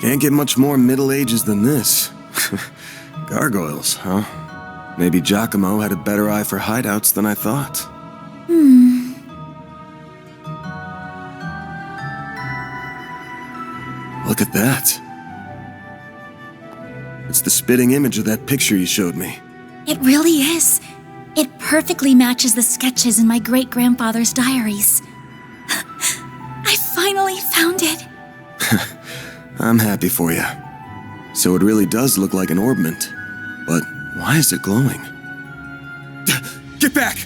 Can't get much more Middle Ages than this. Gargoyles, huh? Maybe Giacomo had a better eye for hideouts than I thought. Look at that. It's the spitting image of that picture you showed me. It really is. It perfectly matches the sketches in my great-grandfather's diaries. I finally found it. I'm happy for you. So it really does look like an orbment. But why is it glowing? Get back!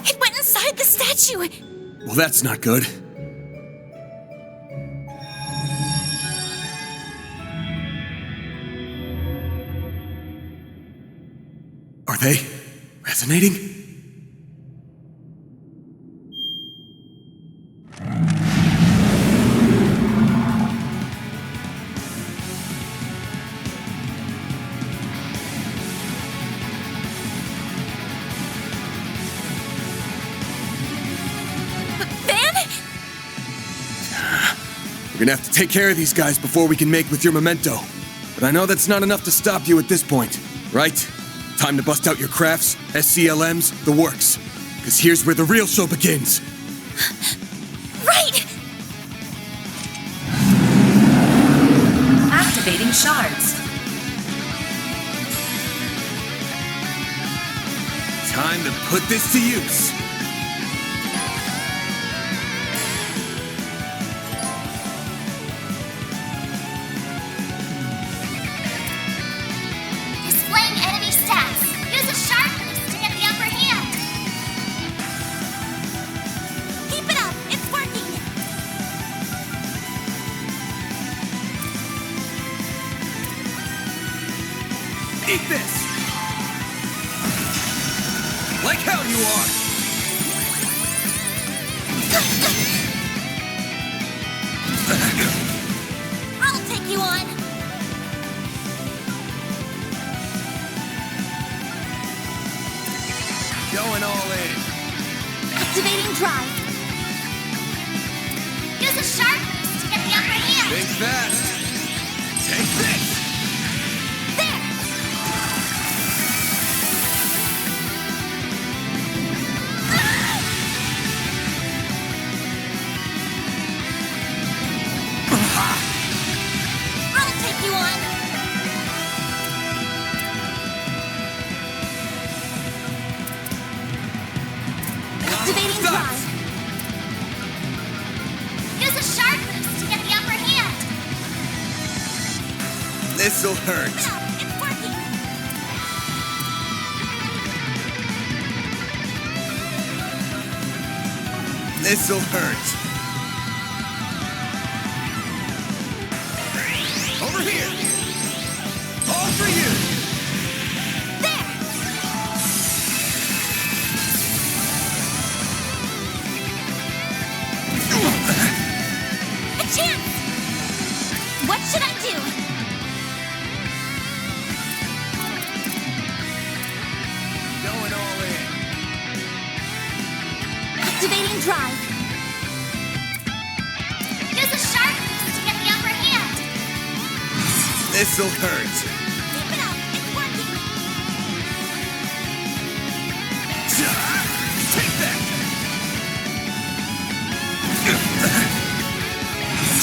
It went inside the statue! Well, that's not good. Are they resonating? We're gonna have to take care of these guys before we can make with your memento. But I know that's not enough to stop you at this point, right? Time to bust out your crafts, SCLMs, the works. Because here's where the real show begins. Right! Activating shards. Time to put this to use. Displaying enemy stats. Use a sharp boost to get the upper hand. Keep it up! It's working! Eat this! Like hell you are! I'll take you on! Going all in. Activating drive. Use a sharp boost to get the upper hand. Think fast. Take this! There! I'll take you on! Activating drive. Use a sharp boost to get the upper hand. This'll hurt. It's working! This'll hurt. Over here! All for you! There! A chance! What should I do? Going all in. Activating drive. Use a sharp boost to get the upper hand. This'll hurt. Keep it up! It's working! Take that!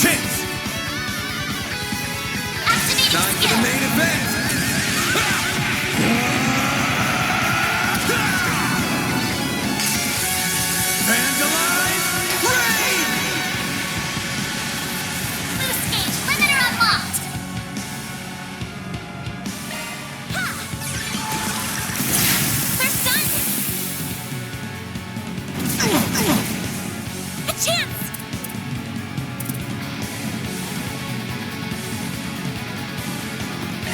Chance! Activating Time for the skill. main event! Vandalize! Rain! Boost gauge limiter unlocked. Ha! They're stunned! A chance!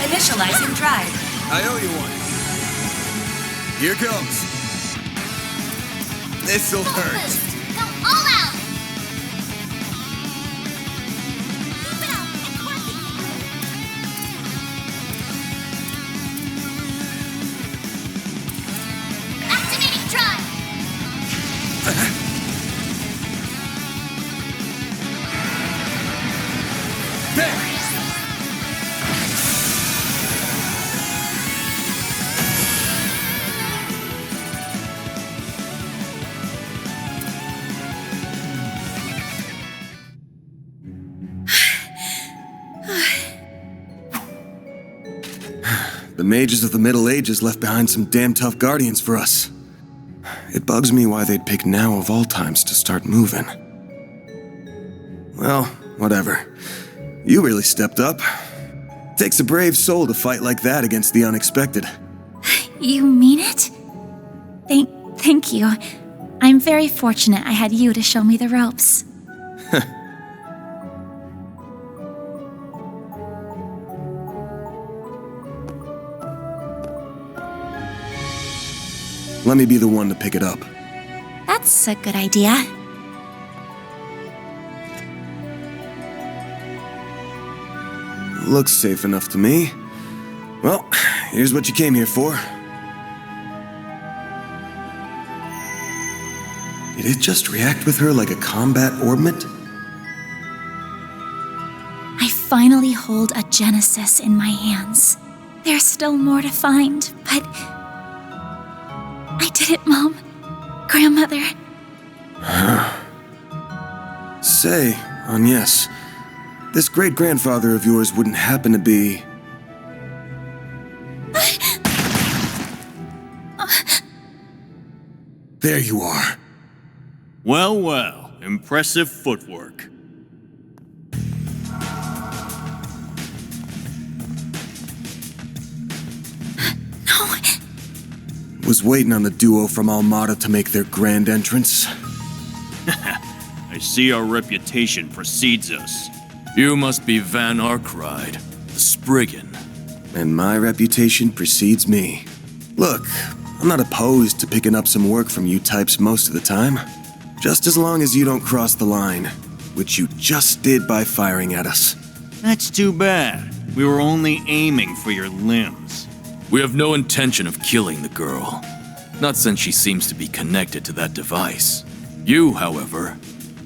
Initializing drive. I owe you one. Here comes. This'll Full hurt. boost. Go all out. Keep it up! It's working! the mages of the Middle Ages left behind some damn tough guardians for us. It bugs me why they'd pick now of all times to start moving. Well, whatever. You really stepped up. Takes a brave soul to fight like that against the unexpected. You mean it? Thank you. I'm very fortunate I had you to show me the ropes. Let me be the one to pick it up. That's a good idea. Looks safe enough to me. Well, here's what you came here for. Did it just react with her like a combat orbment? I finally hold a Genesis in my hands. There's still more to find, but... I did it, Mom. Grandmother. Say, Agnes, this great-grandfather of yours wouldn't happen to be... There you are. Well, well, impressive footwork. No. Was waiting on the duo from Almada to make their grand entrance. I see our reputation precedes us. You must be Van Arkride, the Spriggan. And my reputation precedes me. Look, I'm not opposed to picking up some work from you types most of the time. Just as long as you don't cross the line, which you just did by firing at us. That's too bad. We were only aiming for your limbs. We have no intention of killing the girl. Not since she seems to be connected to that device. You, however,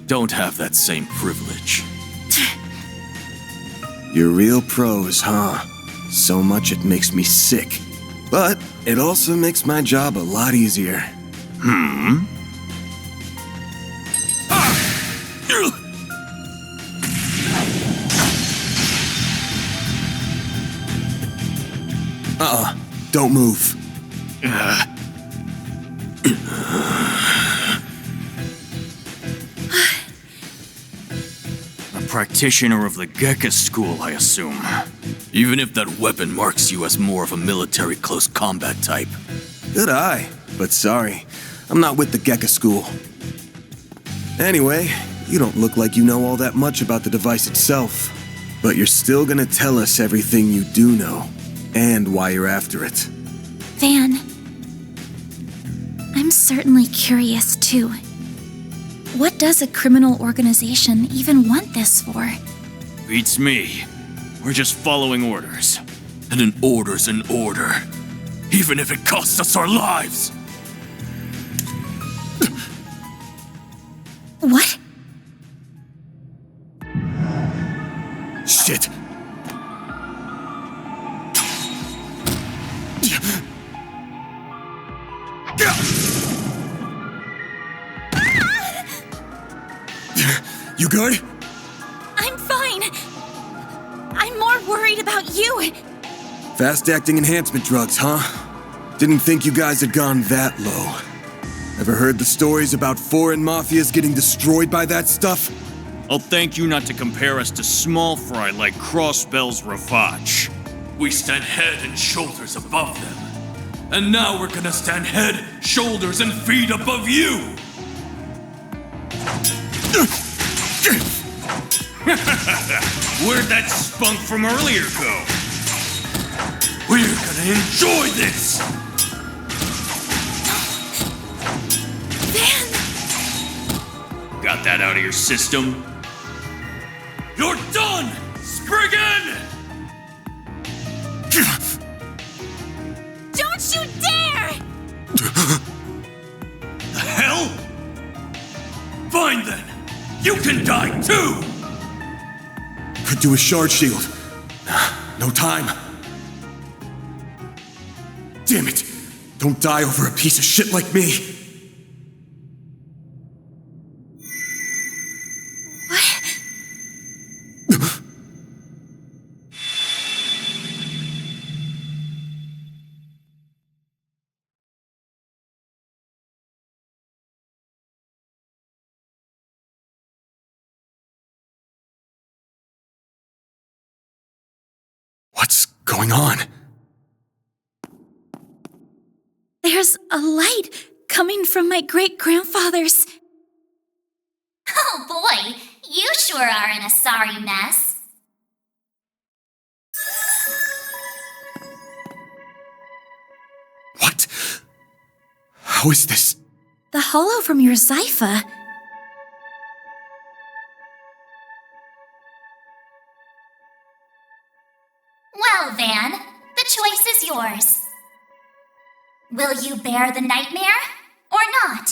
don't have that same privilege. You're real pros, huh? So much it makes me sick. But it also makes my job a lot easier. Don't move. A practitioner of the Gekka school, I assume. Even if that weapon marks you as more of a military close combat type. Good eye, but sorry. I'm not with the Gekka school. Anyway, you don't look like you know all that much about the device itself. But you're still gonna tell us everything you do know. And why you're after it. Van, I'm certainly curious too. What does a criminal organization even want this for? Beats me. We're just following orders. And an order's an order. Even if it costs us our lives. What? Shit! You good? I'm fine. I'm more worried about you. Fast-acting enhancement drugs, huh? Didn't think you guys had gone that low. Ever heard the stories about foreign mafias getting destroyed by that stuff? I'll thank you not to compare us to small fry like Crossbell's Ravach. We stand head and shoulders above them. And now we're gonna stand head, shoulders, and feet above you! Where'd that spunk from earlier go? We're gonna enjoy this! Van! Got that out of your system? You're done, Spriggan! Don't you dare! The hell? Fine then. You can die too! Could do a shard shield. No time. Damn it! Don't die over a piece of shit like me! What? going on? There's a light coming from my great-grandfather's. Oh boy, you sure are in a sorry mess. What? How is this? The hollow from your Zypha. Well, Van, the choice is yours. Will you bear the nightmare or not?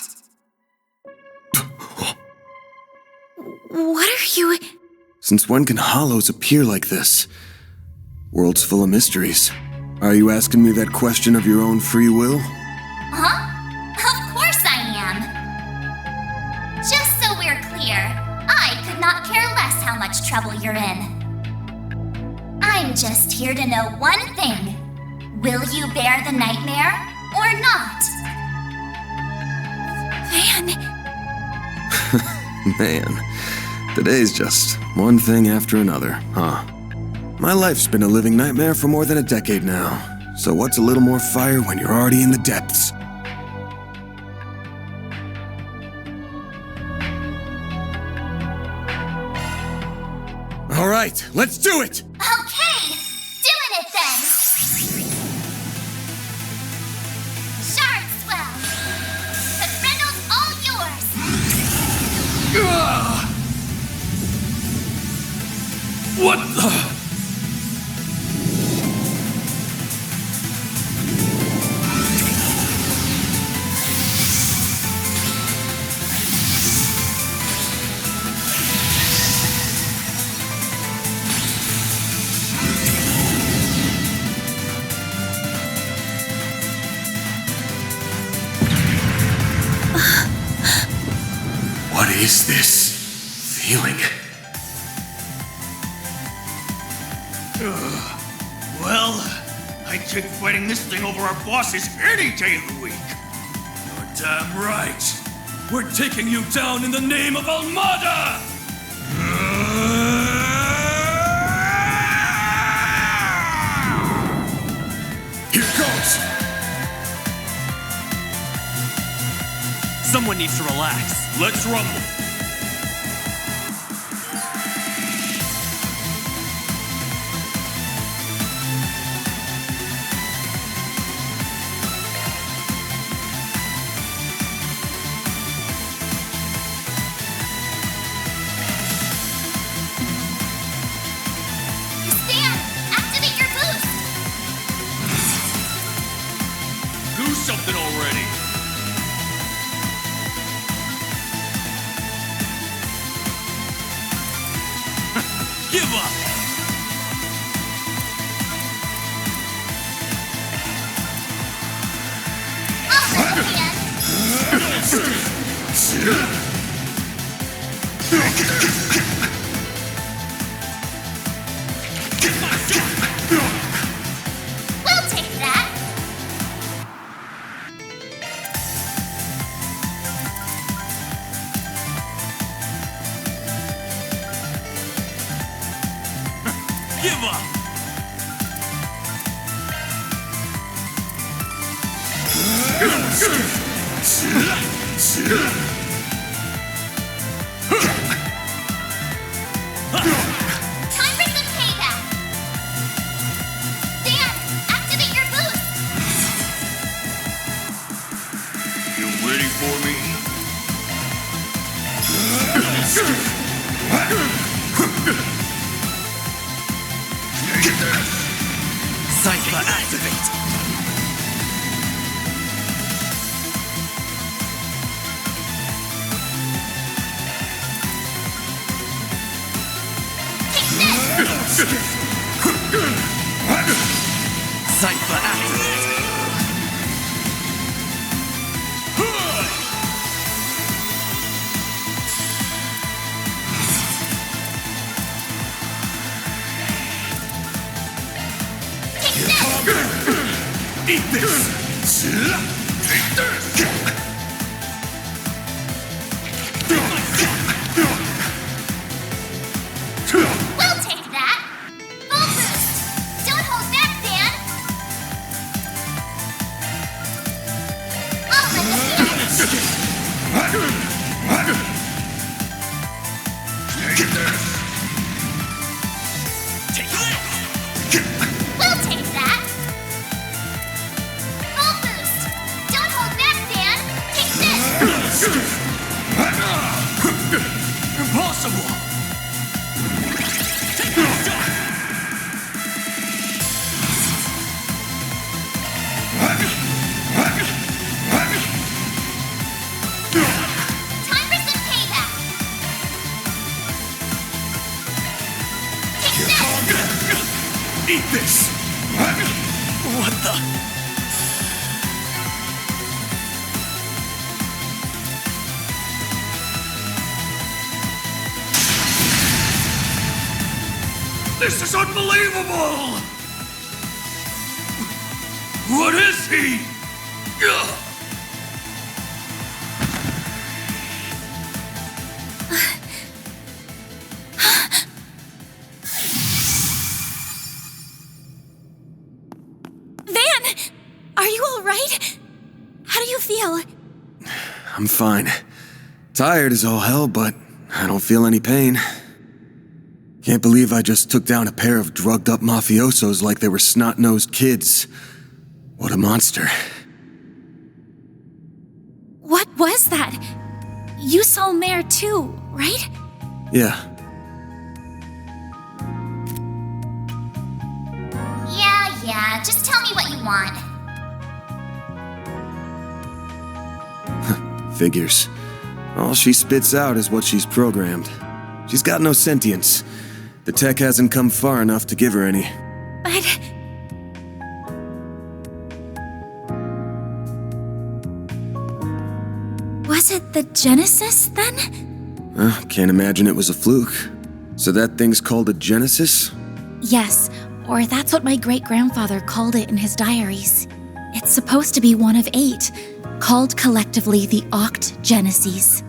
What are you... Since when can hollows appear like this? World's full of mysteries. Are you asking me that question of your own free will? Huh? Of course I am. Just so we're clear, I could not care less how much trouble you're in. I'm just here to know one thing. Will you bear the nightmare or not? Van... Man, today's just one thing after another, huh? My life's been a living nightmare for more than a decade now. So what's a little more fire when you're already in the depths? All right, let's do it! Okay, doing it then. Shard swell. The Brindle's all yours. What the? What is this feeling? Well, I'd take fighting this thing over our bosses any day of the week. You're damn right. We're taking you down in the name of Almada! Here goes! Someone needs to relax. Let's rumble. Stan, activate your boost. Do something already. Give up! We'll take that. Give up! Time for some payback. Dan, activate your boost. You ready for me? Zypha activate. Zypha activate. Eat this! Eat this! We'll take that. Full boost. Don't hold back We'll take that! Full boost! Don't hold back, Dan! Take this! Impossible! Take this shot! Time for some payback! Take this! Eat this! What the? This is unbelievable! What is he? Ugh. Van! Are you alright? How do you feel? I'm fine. Tired as all hell, but I don't feel any pain. Can't believe I just took down a pair of drugged-up mafiosos like they were snot-nosed kids. What a monster. What was that? You saw Mare too, right? Yeah, Yeah, just tell me what you want. figures. All she spits out is what she's programmed. She's got no sentience. The tech hasn't come far enough to give her any. But... was it the Genesis, then? Can't imagine it was a fluke. So that thing's called a Genesis? Yes, or that's what my great-grandfather called it in his diaries. It's supposed to be one of 8, called collectively the Oct Geneses.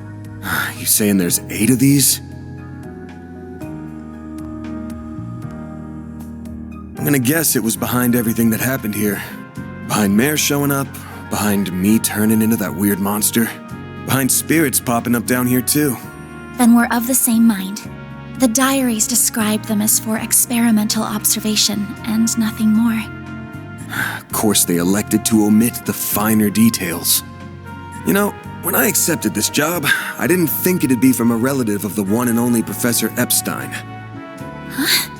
You saying there's 8 of these? I'm gonna guess it was behind everything that happened here. Behind Mare showing up, behind me turning into that weird monster, behind spirits popping up down here too. Then we're of the same mind. The diaries described them as for experimental observation and nothing more. Of course, they elected to omit the finer details. You know, when I accepted this job, I didn't think it'd be from a relative of the one and only Professor Epstein. Huh?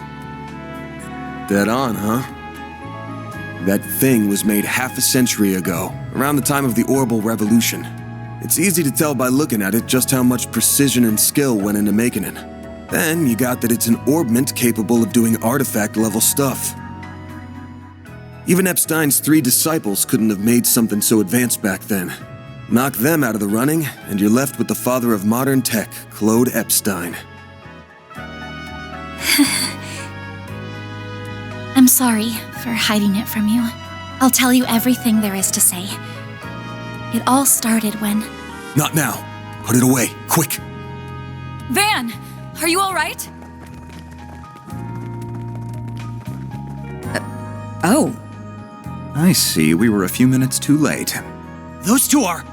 Dead on, huh? That thing was made half a century ago, around the time of the Orbital Revolution. It's easy to tell by looking at it just how much precision and skill went into making it. Then you got that it's an orbment capable of doing artifact-level stuff. Even Epstein's 3 disciples couldn't have made something so advanced back then. Knock them out of the running, and you're left with the father of modern tech, Claude Epstein. I'm sorry for hiding it from you. I'll tell you everything there is to say. It all started when... Not now. Put it away, quick. Van, are you all right? Oh. I see, we were a few minutes too late. Those two are...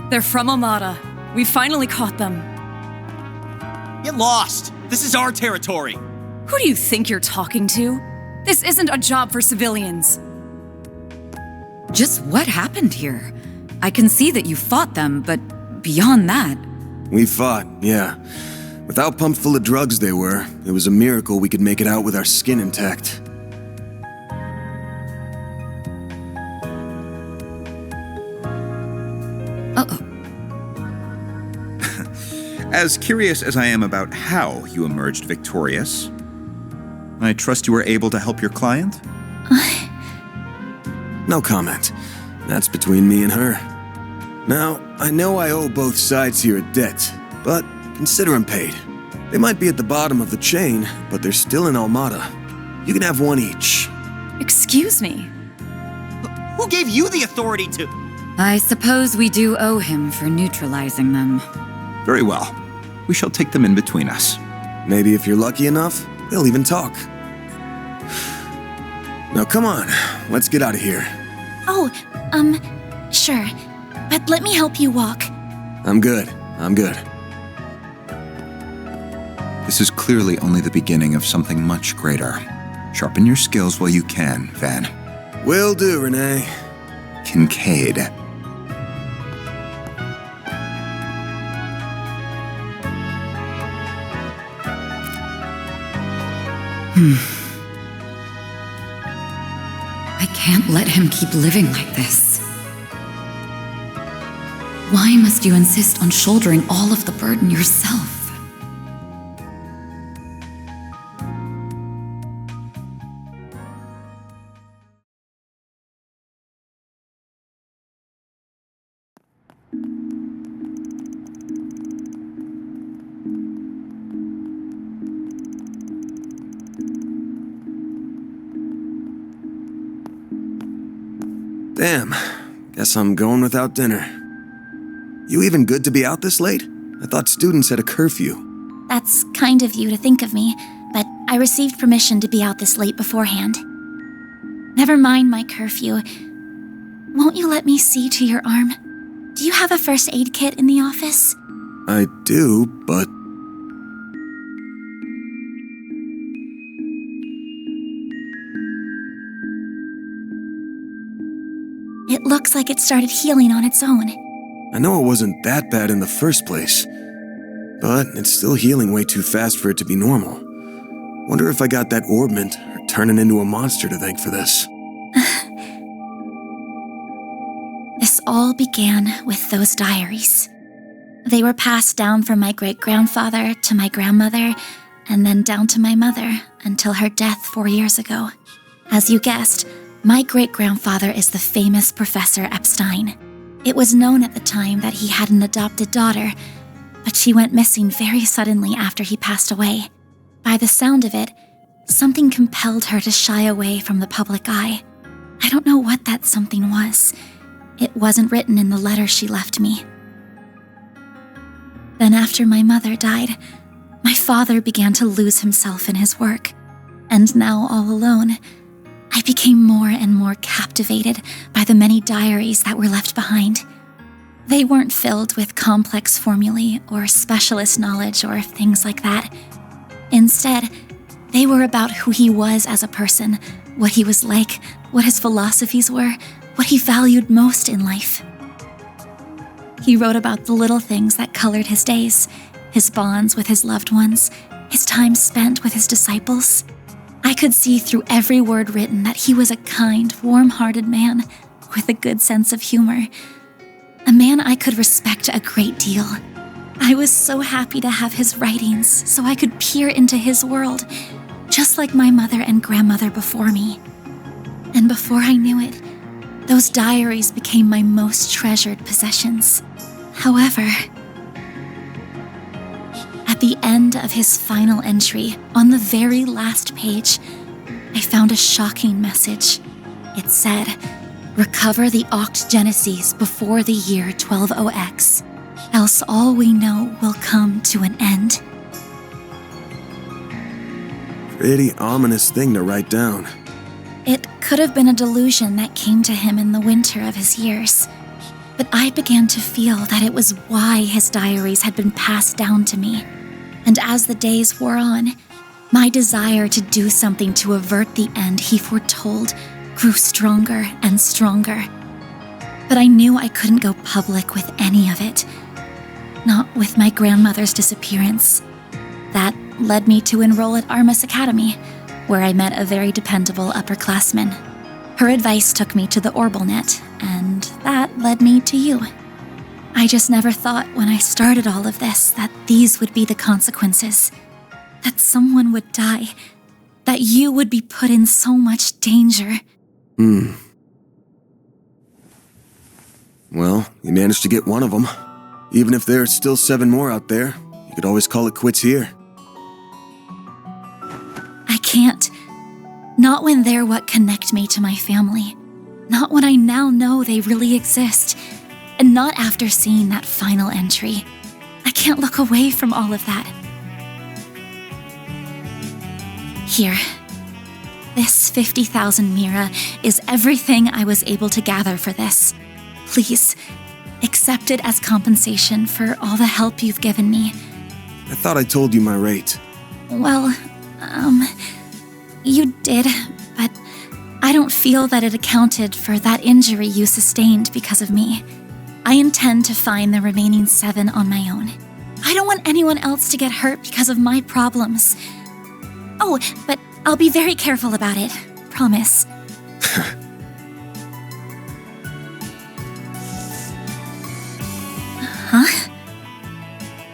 They're from Amada. We finally caught them. Get lost! This is our territory! Who do you think you're talking to? This isn't a job for civilians. Just what happened here? I can see that you fought them, but beyond that... We fought, yeah. With how pumped full of drugs they were, it was a miracle we could make it out with our skin intact. Uh-oh. As curious as I am about how you emerged victorious, I trust you were able to help your client? No comment. That's between me and her. Now, I know I owe both sides here a debt, but consider them paid. They might be at the bottom of the chain, but they're still in Almada. You can have one each. Excuse me. Who gave you the authority to... I suppose we do owe him for neutralizing them. Very well. We shall take them in between us. Maybe if you're lucky enough, they'll even talk. Now come on, let's get out of here. Oh, sure. But let me help you walk. I'm good. This is clearly only the beginning of something much greater. Sharpen your skills while you can, Van. Will do, Renee. Kincaid. I can't let him keep living like this. Why must you insist on shouldering all of the burden yourself? Damn, guess I'm going without dinner. You even good to be out this late? I thought students had a curfew. That's kind of you to think of me, but I received permission to be out this late beforehand. Never mind my curfew. Won't you let me see to your arm? Do you have a first aid kit in the office? I do, but... It looks like it started healing on its own. I know it wasn't that bad in the first place, but it's still healing way too fast for it to be normal. Wonder if I got that orbment or turning into a monster to thank for this. This all began with those diaries. They were passed down from my great-grandfather to my grandmother, and then down to my mother until her death 4 years ago. As you guessed, my great-grandfather is the famous Professor Epstein. It was known at the time that he had an adopted daughter, but she went missing very suddenly after he passed away. By the sound of it, something compelled her to shy away from the public eye. I don't know what that something was. It wasn't written in the letter she left me. Then after my mother died, my father began to lose himself in his work. And now all alone, I became more and more captivated by the many diaries that were left behind. They weren't filled with complex formulae or specialist knowledge or things like that. Instead, they were about who he was as a person, what he was like, what his philosophies were, what he valued most in life. He wrote about the little things that colored his days, his bonds with his loved ones, his time spent with his disciples. I could see through every word written that he was a kind, warm-hearted man with a good sense of humor. A man I could respect a great deal. I was so happy to have his writings so I could peer into his world, just like my mother and grandmother before me. And before I knew it, those diaries became my most treasured possessions. However, at the end of his final entry, on the very last page, I found a shocking message. It said, "Recover the Oct Genesis before the year 120X, else all we know will come to an end." Pretty ominous thing to write down. It could have been a delusion that came to him in the winter of his years, but I began to feel that it was why his diaries had been passed down to me. And as the days wore on, my desire to do something to avert the end he foretold grew stronger and stronger. But I knew I couldn't go public with any of it. Not with my grandmother's disappearance. That led me to enroll at Armus Academy, where I met a very dependable upperclassman. Her advice took me to the Orbalnet, and that led me to you. I just never thought when I started all of this that these would be the consequences. That someone would die. That you would be put in so much danger. Well, you managed to get one of them. Even if there are still 7 more out there, you could always call it quits here. I can't. Not when they're what connect me to my family. Not when I now know they really exist. And not after seeing that final entry. I can't look away from all of that. Here. This 50,000 Mira is everything I was able to gather for this. Please, accept it as compensation for all the help you've given me. I thought I told you my rate. Well, you did, but I don't feel that it accounted for that injury you sustained because of me. I intend to find the remaining 7 on my own. I don't want anyone else to get hurt because of my problems. Oh, but I'll be very careful about it. Promise. Huh?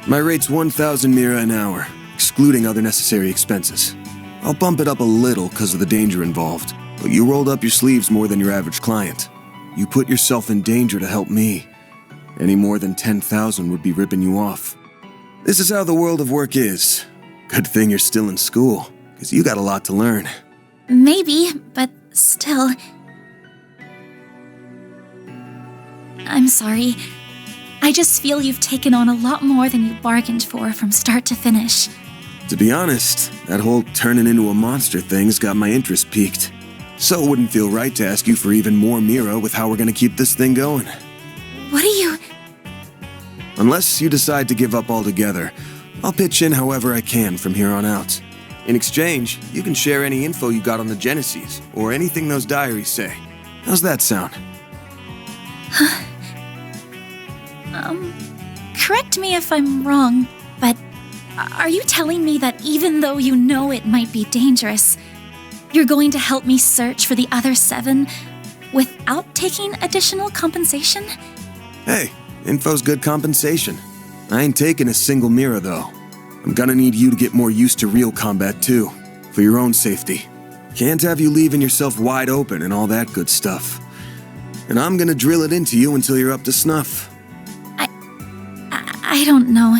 My rate's 1,000 mira an hour, excluding other necessary expenses. I'll bump it up a little because of the danger involved, but you rolled up your sleeves more than your average client. You put yourself in danger to help me. Any more than 10,000 would be ripping you off. This is how the world of work is. Good thing you're still in school, because you got a lot to learn. Maybe, but still. I'm sorry. I just feel you've taken on a lot more than you bargained for from start to finish. To be honest, that whole turning into a monster thing's got my interest piqued. So it wouldn't feel right to ask you for even more Mira with how we're gonna keep this thing going. What are you... Unless you decide to give up altogether, I'll pitch in however I can from here on out. In exchange, you can share any info you got on the Genesis, or anything those diaries say. How's that sound? Correct me if I'm wrong, but are you telling me that even though you know it might be dangerous, you're going to help me search for the other 7 without taking additional compensation? Hey, info's good compensation. I ain't taking a single Mira, though. I'm gonna need you to get more used to real combat, too, for your own safety. Can't have you leaving yourself wide open and all that good stuff. And I'm gonna drill it into you until you're up to snuff. I don't know.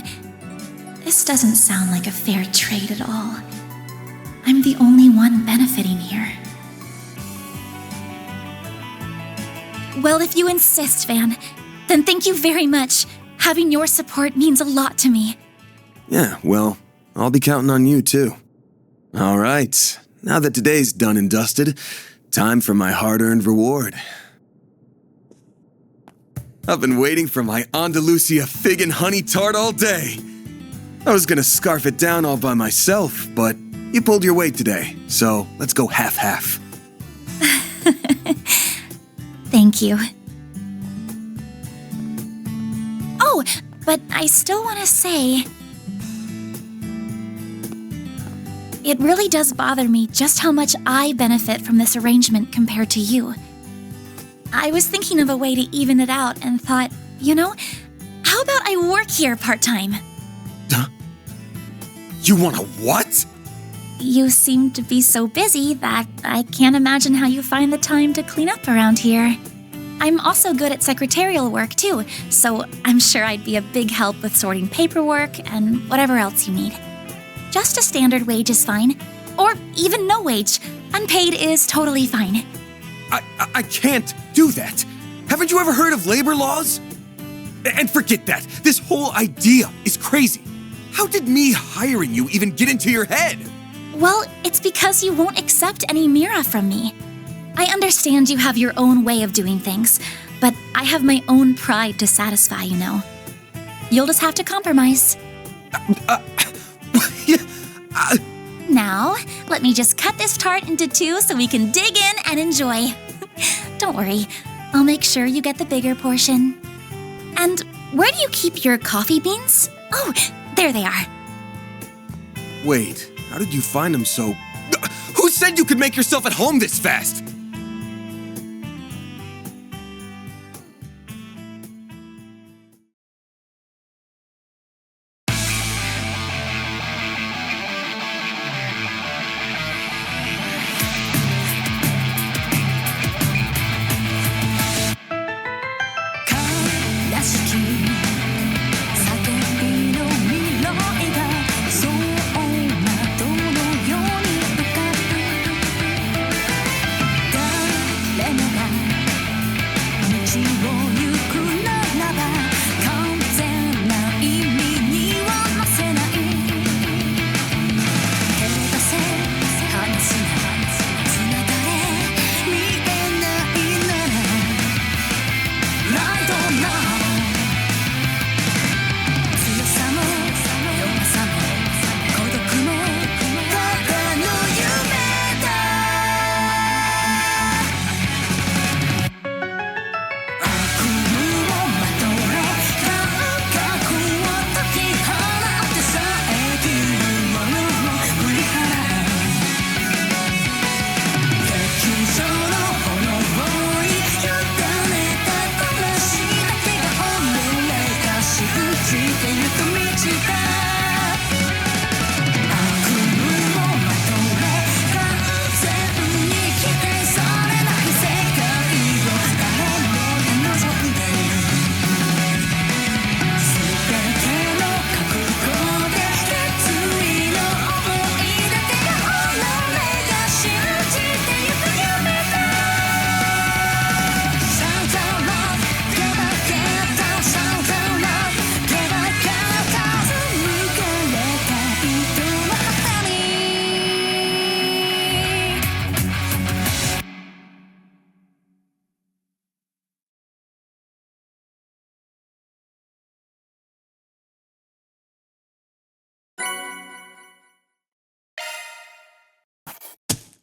This doesn't sound like a fair trade at all. I'm the only one benefiting here. Well, if you insist, Van, then thank you very much. Having your support means a lot to me. Yeah, well, I'll be counting on you, too. All right, now that today's done and dusted, time for my hard-earned reward. I've been waiting for my Andalusia fig and honey tart all day. I was gonna scarf it down all by myself, but you pulled your weight today, so let's go half-half. Thank you. Oh, but I still want to say... It really does bother me just how much I benefit from this arrangement compared to you. I was thinking of a way to even it out and thought, you know, how about I work here part-time? You want a what? You seem to be so busy that I can't imagine how you find the time to clean up around here. I'm also good at secretarial work, too, so I'm sure I'd be a big help with sorting paperwork and whatever else you need. Just a standard wage is fine, or even no wage. Unpaid is totally fine. I can't do that. Haven't you ever heard of labor laws? And forget that. This whole idea is crazy. How did me hiring you even get into your head? Well, it's because you won't accept any Mira from me. I understand you have your own way of doing things, but I have my own pride to satisfy, you know. You'll just have to compromise. Now, let me just cut this tart into 2 so we can dig in and enjoy. Don't worry, I'll make sure you get the bigger portion. And where do you keep your coffee beans? Oh, there they are. Wait, how did you find them so... Who said you could make yourself at home this fast?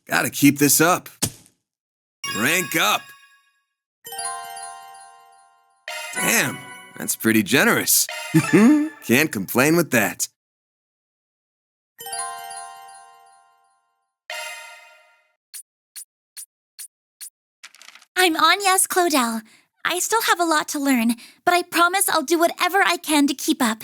Gotta keep this up. Rank up. Damn, that's pretty generous. Can't complain with that. I'm Agnes Claudel. I still have a lot to learn, but I promise I'll do whatever I can to keep up.